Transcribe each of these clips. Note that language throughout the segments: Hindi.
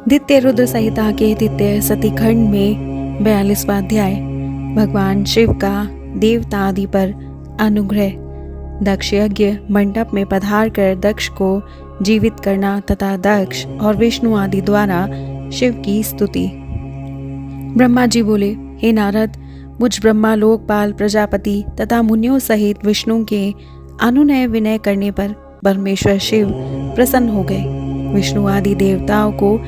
द्वितीय रुद्र संहिता के द्वितीय सतीखंड में 42वां अध्याय। भगवान शिव का देवता आदि पर अनुग्रह। दक्ष यज्ञ मंडप में पधार कर दक्ष को जीवित करना तथा दक्ष और विष्णु आदि द्वारा शिव की स्तुति। ब्रह्मा जी बोले, हे नारद, मुझ ब्रह्मा लोकपाल प्रजापति तथा मुनियों सहित विष्णु के अनुनय विनय करने पर परमेश्वर शिव प्रसन्न हो गए। विष्णु आदि देवताओं को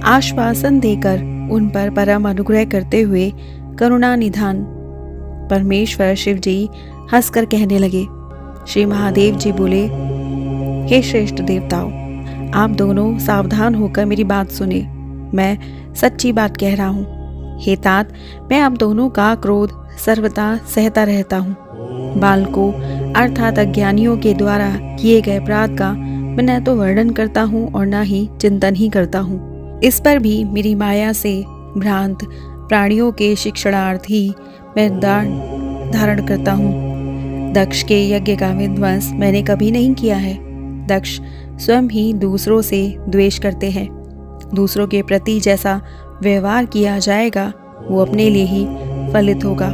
आश्वासन देकर उन पर परम अनुग्रह करते हुए करुणा निधान परमेश्वर शिव जी हंसकर कहने लगे। श्री महादेव जी बोले, हे श्रेष्ठ देवताओं, आप दोनों सावधान होकर मेरी बात सुने। मैं सच्ची बात कह रहा हूँ। हे तात, मैं आप दोनों का क्रोध सर्वदा सहता रहता हूँ। बालकों अर्थात अज्ञानियों के द्वारा किए गए अपराध का मैं न तो वर्णन करता हूँ और न ही चिंतन ही करता हूँ। इस पर भी मेरी माया से भ्रांत प्राणियों के शिक्षणार्थ ही मैं दान धारण करता हूँ। दक्ष के यज्ञ का विध्वंस मैंने कभी नहीं किया है। दक्ष स्वयं ही दूसरों से द्वेष करते हैं। दूसरों के प्रति जैसा व्यवहार किया जाएगा वो अपने लिए ही फलित होगा।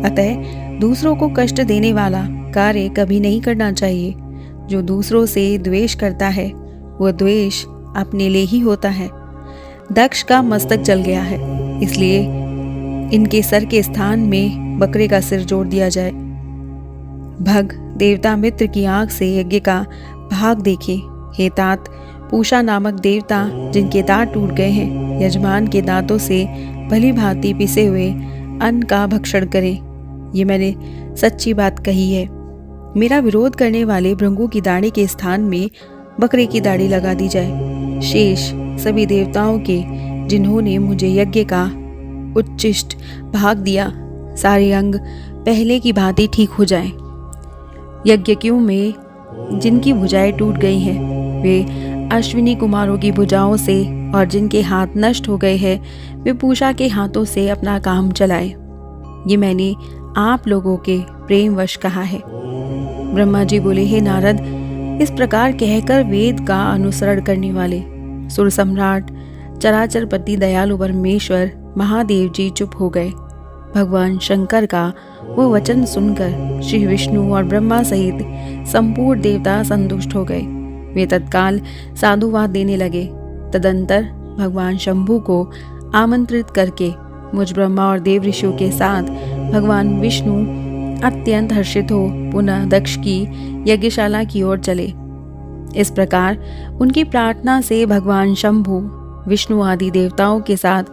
अतः दूसरों को कष्ट देने वाला कार्य कभी नहीं करना चाहिए। जो दूसरों से द्वेष करता है वो द्वेष अपने लिए ही होता है। दक्ष का मस्तक जल गया है, इसलिए इनके सर के स्थान में बकरे का सिर जोड़ दिया जाए। भग देवता मित्र की आंख से यज्ञ का भाग देखे। हे तात, पूषा नामक देवता जिनके दांत टूट गए हैं, यजमान के दांतों से भली भांति पिसे हुए अन्न का भक्षण करें। ये मैंने सच्ची बात कही है। मेरा विरोध करने वाले भृंगु की दाढ़ी के स्थान में बकरे की दाढ़ी लगा दी जाए। शेष सभी देवताओं के जिन्होंने मुझे यज्ञ का उच्चिष्ट भाग दिया, सारे अंग पहले की भांति ठीक हो जाएं। यज्ञियों में जिनकी भुजाएं टूट गई हैं, वे अश्विनी कुमारों की भुजाओं से, और जिनके हाथ नष्ट हो गए हैं, वे पूषा के हाथों से अपना काम चलाए। ये मैंने आप लोगों के प्रेमवश कहा है। ब्रह्मा जी बोले, हे नारद, इस प्रकार कहकर वेद का अनुसरण करने वाले सुर सम्राट चराचरपति दयालु परमेश्वर महादेव जी चुप हो गए। भगवान शंकर का वो वचन सुनकर श्री विष्णु और ब्रह्मा सहित संपूर्ण देवता संतुष्ट हो गए। वे तत्काल साधुवाद देने लगे। तदंतर भगवान शंभु को आमंत्रित करके मुझ ब्रह्मा और देव ऋषियों के साथ भगवान विष्णु अत्यंत हर्षित हो पुनः दक्ष की यज्ञशाला की ओर चले। इस प्रकार उनकी प्रार्थना से भगवान शंभु विष्णु आदि देवताओं के साथ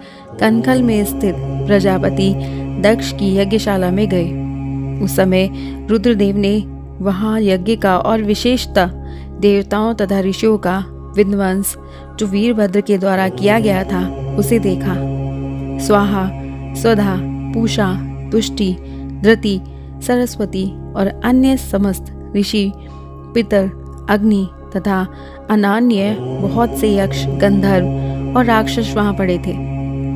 कनखल में स्थित प्रजापति दक्ष की यज्ञशाला में गए। उस समय रुद्रदेव ने वहां यज्ञ का और विशेषतः देवताओं तथा ऋषियों का विध्वंस जो वीरभद्र के द्वारा किया गया था उसे देखा। स्वाहा, स्वधा, पूषा, तुष्टि, धृति, सरस्वती और अन्य समस्त ऋषि, पितर, अग्नि तथा अनान्य बहुत से यक्ष, गंधर्व और राक्षस वहां पड़े थे।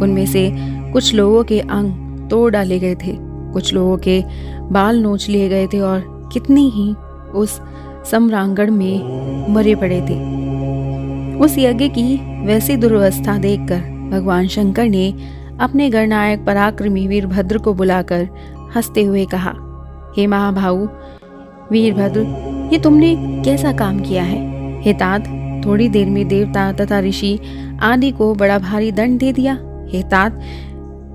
उनमें से कुछ लोगों के अंग तोड़ डाले गए थे, कुछ लोगों के बाल नोच लिए गए थे और कितने ही उस सम्रांगण में मरे पड़े थे। उस यज्ञ की वैसी दुर्वस्था देखकर भगवान शंकर ने अपने गणनायक पराक्रमी वीरभद्र को बुलाकर हंसते हुए कहा, हे महाभाऊ वीरभद्र, ये तुमने कैसा काम किया है? हे तात, थोड़ी देर में देवता तथा ऋषि आदि को बड़ा भारी दंड दे दिया। हे तात,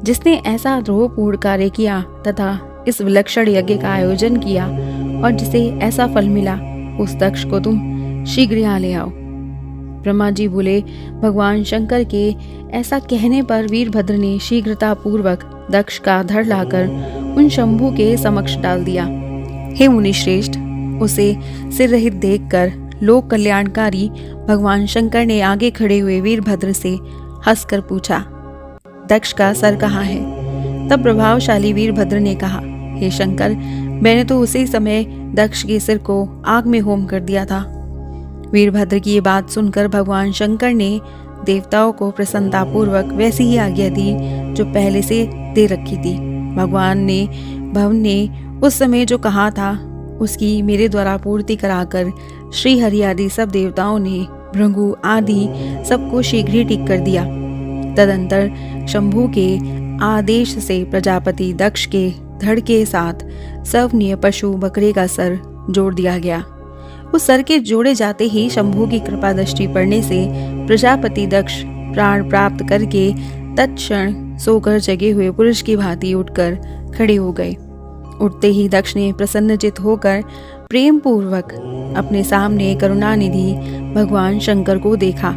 जिसने ऐसा द्रोहपूर्ण कार्य किया तथा इस विलक्षण यज्ञ का आयोजन किया और जिसे ऐसा फल मिला, उस दक्ष को तुम शीघ्र यहाँ ले आओ। ब्रह्मा जी बोले, भगवान शंकर के ऐसा कहने पर वीरभद्र ने शीघ्रता पूर्वक दक्ष का धड़ लाकर उन शंभु के समक्ष डाल दिया। हे मुनि श्रेष्ठ, उसे सिर रहित देखकर लोक कल्याणकारी भगवान शंकर ने आगे खड़े हुए वीरभद्र से हंसकर पूछा, दक्ष का सर कहाँ है? तब प्रभावशाली वीरभद्र ने कहा, हे शंकर, मैंने तो उसी समय दक्ष के सिर को आग में होम कर दिया था। वीरभद्र की ये बात सुनकर भगवान शंकर ने देवताओं को प्रसन्नतापूर्वक वैसी ही आज्ञा दी जो पहले से दे रखी थी। भगवान ने उस समय जो कहा था उसकी मेरे द्वारा पूर्ति कराकर श्री हरि आदि सब देवताओं ने भृगु आदि सबको शीघ्र ही ठीक कर दिया। तदंतर शंभु के आदेश से प्रजापति दक्ष के धड़ के साथ सवनीय पशु बकरे का सर जोड़ दिया गया। उस सर के जोड़े जाते ही शंभु की कृपा दृष्टि पड़ने से प्रजापति दक्ष प्राण प्राप्त करके तत्क्षण सोकर जगे हुए पुरुष की भांति उठकर खड़े हो गए। उठते ही दक्ष ने प्रसन्नचित होकर प्रेम पूर्वक अपने सामने करुणानिधि भगवान शंकर को देखा।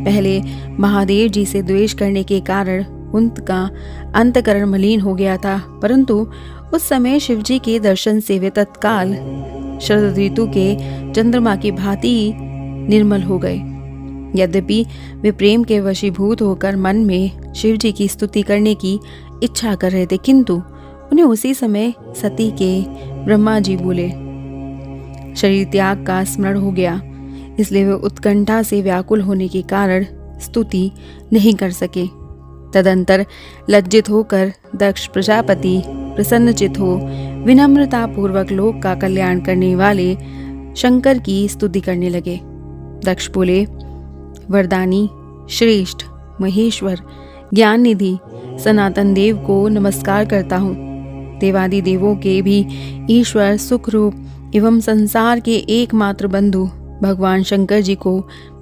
पहले महादेव जी से द्वेष करने के कारण उनका अंतकरण मलिन हो गया था, परंतु उस समय शिवजी के दर्शन से वे तत्काल शरद ऋतु के चंद्रमा की भांति निर्मल हो गए। यद्यपि वे प्रेम के वशीभूत होकर मन में शिवजी की स्तुति करने की इच्छा कर रहे थे, किंतु उन्हें उसी समय सती के ब्रह्मा जी बोले। शरीर त्याग का स्मरण हो गया, इसलिए वे उत्कंठा से व्याकुल होने के कारण स्तुति नहीं कर सके। तदंतर लज्जित होकर दक्ष प्रजापति प्रसन्नचित हो विनम्रता पूर्वक लोक का कल्याण करने वाले शंकर की स्तुति करने लगे। दक्ष बोले, वरदानी, श्रेष्ठ, महेश्वर, ज्ञान निधि सनातन देव को नमस्कार करता हूँ। देवादि देवों के भी ईश्वर, सुख रूप एवं संसार के एकमात्र बंधु भगवान शंकर जी को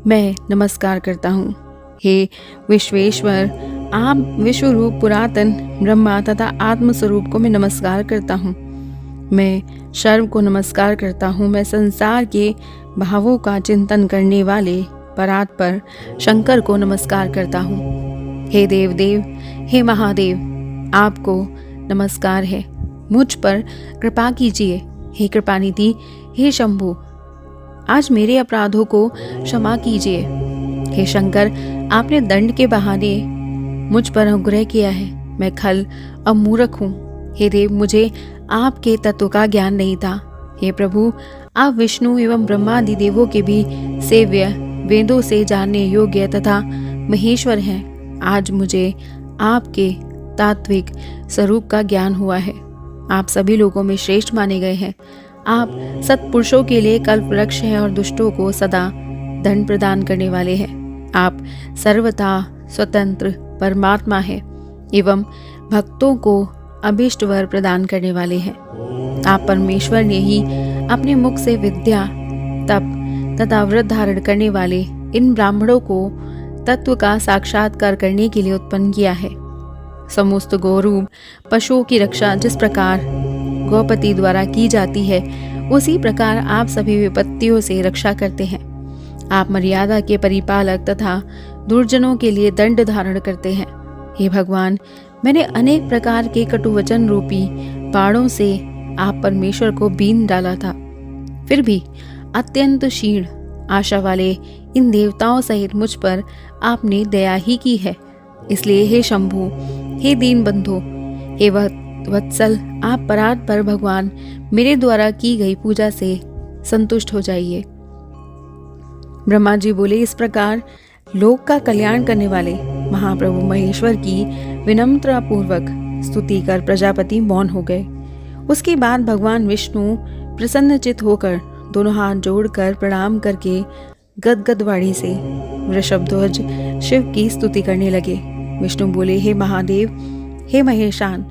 मैं नमस्कार करता हूँ। हे विश्वेश्वर, आप विश्वरूप पुरातन ब्रह्मा तथा आत्मस्वरूप को मैं नमस्कार करता हूँ। मैं सर्व को नमस्कार करता हूँ। मैं संसार के भावों का चिंतन करने वाले परात्पर शंकर को नमस्कार करता हूँ। हे देव देव, हे महादेव, आपको नमस्कार है। मुझ पर कृपा कीजिए। हे कृपानिधि, हे शंभु, आज मेरे अपराधों को क्षमा कीजिए। हे शंकर, आपने दंड के बहाने मुझ पर अनुग्रह किया है। मैं खल और मूर्ख हूँ। हे देव, मुझे आपके तत्व का ज्ञान नहीं था। हे प्रभु, आप विष्णु एवं ब्रह्मादि देवों के भी सेव्य, वेदों से जानने योग्य तथा महेश्वर हैं। आज मुझे आपके तात्विक स्वरूप का ज्ञान हुआ है। आप सभी लोगों में श्रेष्ठ माने गए हैं। आप सत्पुरुषों के लिए कल्प वृक्ष हैं और दुष्टों को सदा दंड प्रदान करने वाले हैं। आप सर्वथा स्वतंत्र परमात्मा है एवं भक्तों को अभिष्ट वर प्रदान करने वाले हैं। आप परमेश्वर ने ही अपने मुख से विद्या, तप तथा व्रत धारण करने वाले इन ब्राह्मणों को तत्व का साक्षात्कार करने के लिए उत्पन्न किया है। समस्त गौरूप पशुओं की रक्षा जिस प्रकार गौपति द्वारा की जाती है, उसी प्रकार आप सभी विपत्तियों से रक्षा करते हैं। आप मर्यादा के परिपालक तथा दुर्जनों के लिए दंड धारण करते हैं। हे भगवान, मैंने अनेक प्रकार के कटुवचन रूपी बाणों से आप परमेश्वर को बीन डाला था, फिर भी अत्यंत क्षीण आशा वाले इन देवताओं सहित मुझ पर आपने दया ही की है। इसलिए हे शंभु, हे दीन बंधु, हे वत्सल, आप परात पर भगवान मेरे द्वारा की गई पूजा से संतुष्ट हो जाइए। ब्रह्मा जी बोले, इस प्रकार लोक का कल्याण करने वाले महाप्रभु महेश्वर की विनम्रता पूर्वक स्तुति कर प्रजापति मौन हो गए। उसके बाद भगवान विष्णु प्रसन्नचित होकर दोनों हाथ जोड़कर प्रणाम करके गदगद वाणी से वृषभध्वज शिव की स्तुति करने लगे। विष्णु बोले, हे महादेव, हे महेशान,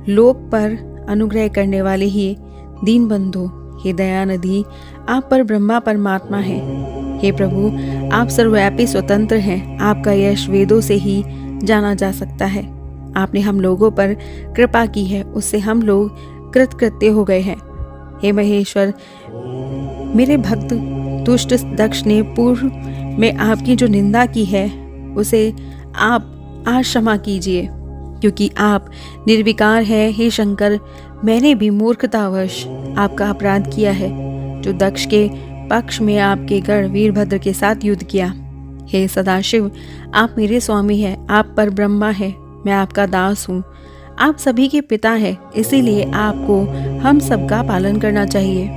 लोक पर अनुग्रह करने वाले ही दीन बंधु, हे दयानिधि, आप पर ब्रह्मा परमात्मा है। हे प्रभु, आप सर्वव्यापी स्वतंत्र हैं। आपका यश वेदों से ही जाना जा सकता है। आपने हम लोगों पर कृपा की है, उससे हम लोग कृतकृत्य हो गए हैं। हे महेश्वर, मेरे भक्त दुष्ट दक्ष ने पूर्व में आपकी जो निंदा की है, उसे आप आज क्षमा कीजिए, क्योंकि आप निर्विकार हैं। हे शंकर, मैंने भी मूर्खतावश आपका अपराध किया है, जो दक्ष के पक्ष में आपके गढ़ वीरभद्र के साथ युद्ध किया। हे सदाशिव, आप मेरे स्वामी हैं, आप पर ब्रह्मा है, मैं आपका दास हूँ। आप सभी के पिता हैं, इसीलिए आपको हम सबका पालन करना चाहिए।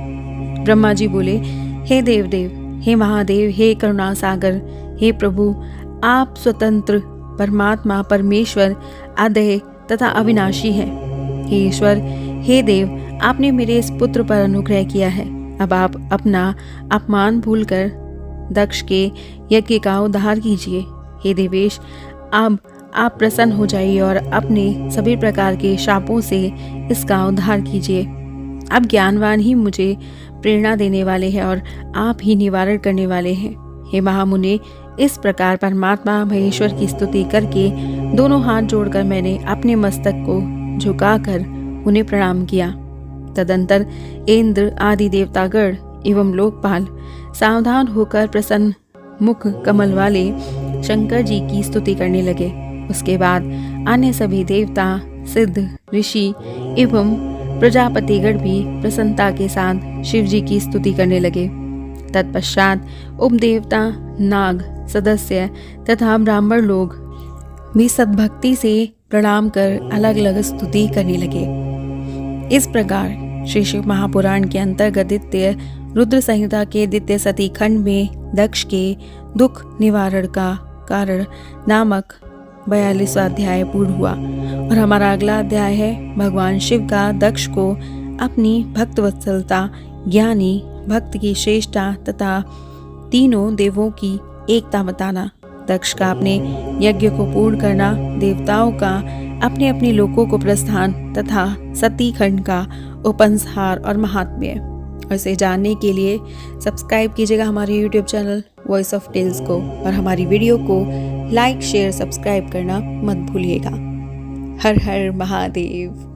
ब्रह्मा जी बोले, हे देवदेव, हे महादेव, हे करुणा सागर, हे प्रभु, आप स्वतंत्र परमात्मा परमेश्वर अद्वय तथा अविनाशी हैं। हे ईश्वर, हे देव, आपने मेरे इस पुत्र पर अनुग्रह किया है। अब आप अपना अपमान भूलकर दक्ष के यज्ञ का उद्धार कीजिए। हे देवेश, अब आप प्रसन्न हो जाइए और अपने सभी प्रकार के शापों से इसका उद्धार कीजिए। अब ज्ञानवान ही मुझे प्रेरणा देने वाले हैं और आप ही निवारण करने वाले हैं। हे महामुने, इस प्रकार परमात्मा महेश्वर की स्तुति करके दोनों हाथ जोड़कर मैंने अपने मस्तक को झुकाकर उन्हें प्रणाम किया। तदंतर इंद्र आदि देवतागण एवं लोकपाल सावधान होकर प्रसन्न मुख कमल वाले शंकर जी की स्तुति करने लगे। उसके बाद अन्य सभी देवता, सिद्ध, ऋषि एवं प्रजापतिगण भी प्रसन्नता के साथ शिव जी की स्तुति करने लगे। तत्पश्चात उपदेवता, नाग, सदस्य तथा ब्राह्मण लोग भी सद्भक्ति से प्रणाम कर अलग अलग स्तुति करने लगे। इस प्रकार श्री शिव महापुराण के अंतर्गत द्वितीय रुद्र संहिता के द्वितीय सती खंड में दक्ष के दुख निवारण का कारण नामक 42वां अध्याय पूर्ण हुआ और हमारा अगला अध्याय है भगवान शिव का दक्ष को अपनी भक्त वत्सलता, ज्ञानी भक्त की श्रेष्ठता तथा तीनों देवों की एकता बताना, दक्ष का अपने यज्ञ को पूर्ण करना, देवताओं का अपने अपने लोकों को प्रस्थान तथा सती खंड का उपसंहार और महात्म्य। और इसे जानने के लिए सब्सक्राइब कीजिएगा हमारे YouTube channel Voice of Tales को और हमारी वीडियो को लाइक, शेयर, सब्सक्राइब करना मत भूलिएगा। हर हर महादेव।